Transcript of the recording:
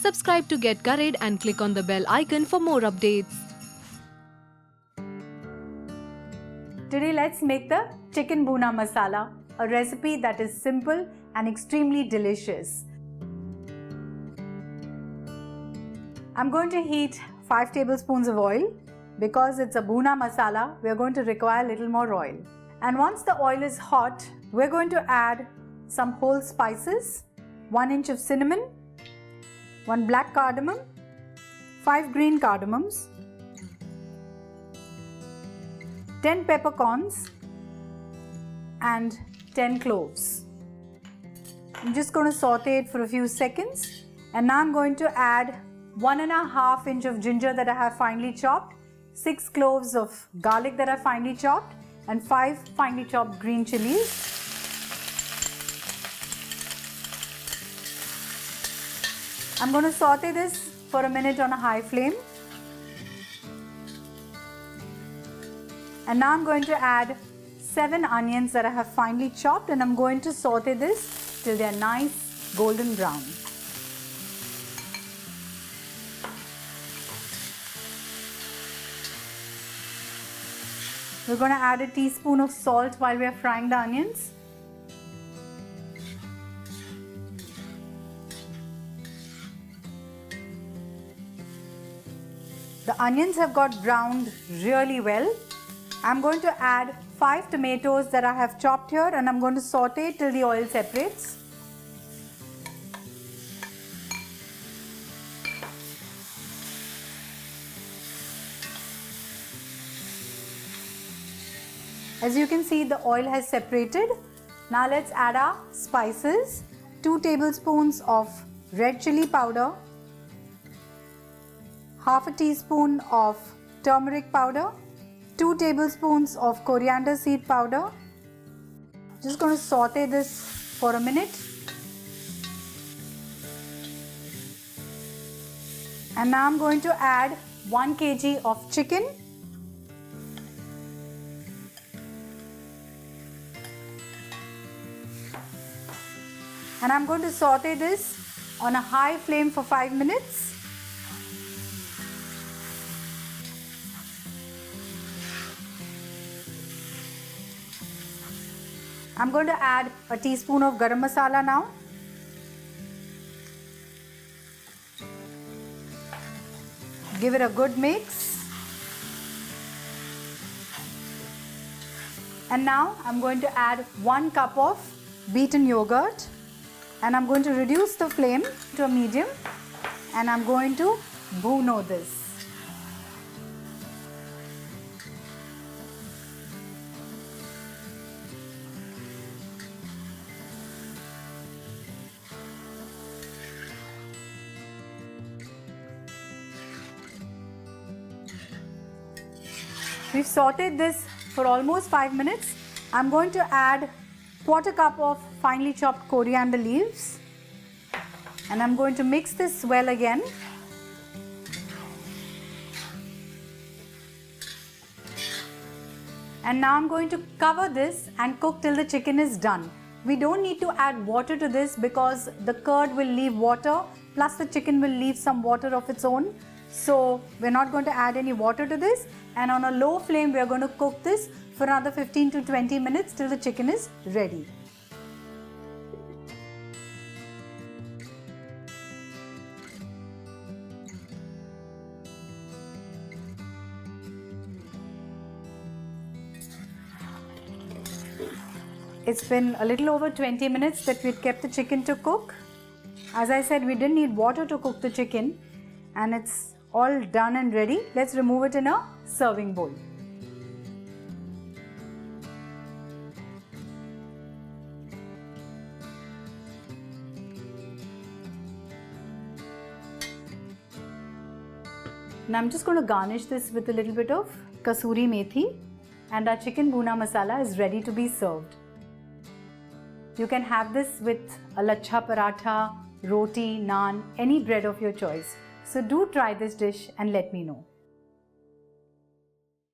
Subscribe to Get Curried and click on the bell icon for more updates. Today let's make the Chicken Bhuna Masala, a recipe that is simple and extremely delicious. I'm going to heat 5 tablespoons of oil. Because it's a Bhuna Masala, we're going to require a little more oil. And once the oil is hot, we're going to add some whole spices, 1 inch of cinnamon, 1 black cardamom, 5 green cardamoms, 10 peppercorns and 10 cloves. I'm just going to saute it for a few seconds, and now I'm going to add 1.5 inch of ginger that I have finely chopped, 6 cloves of garlic that I finely chopped, and 5 finely chopped green chilies. I'm going to saute this for a minute on a high flame. And now I'm going to add 7 onions that I have finely chopped, and I'm going to saute this till they're nice golden brown. We're going to add a teaspoon of salt while we are frying the onions. The onions have got browned really well. I'm going to add 5 tomatoes that I have chopped here, and I'm going to saute till the oil separates. As you can see, the oil has separated. Now let's add our spices. 2 tablespoons of red chilli powder, half a teaspoon of turmeric powder, 2 tablespoons of coriander seed powder. Just going to saute this for a minute. And now I'm going to add 1 kg of chicken. And I'm going to saute this on a high flame for 5 minutes. I'm going to add a teaspoon of Garam Masala now. Give it a good mix. And now I'm going to add 1 cup of beaten yogurt. And I'm going to reduce the flame to a medium, and I'm going to bhuno this. We've sauteed this for almost 5 minutes. I'm going to add 1/4 cup of finely chopped coriander leaves, and I'm going to mix this well again. And now I'm going to cover this and cook till the chicken is done. We don't need to add water to this because the curd will leave water, plus the chicken will leave some water of its own. So we're not going to add any water to this, and on a low flame we're going to cook this for another 15 to 20 minutes till the chicken is ready. It's been a little over 20 minutes that we've kept the chicken to cook. As I said, we didn't need water to cook the chicken, and it's all done and ready. Let's remove it in a serving bowl. Now I'm just going to garnish this with a little bit of kasuri methi, and our chicken bhuna masala is ready to be served. You can have this with a lachha paratha, roti, naan, any bread of your choice. So do try this dish and let me know.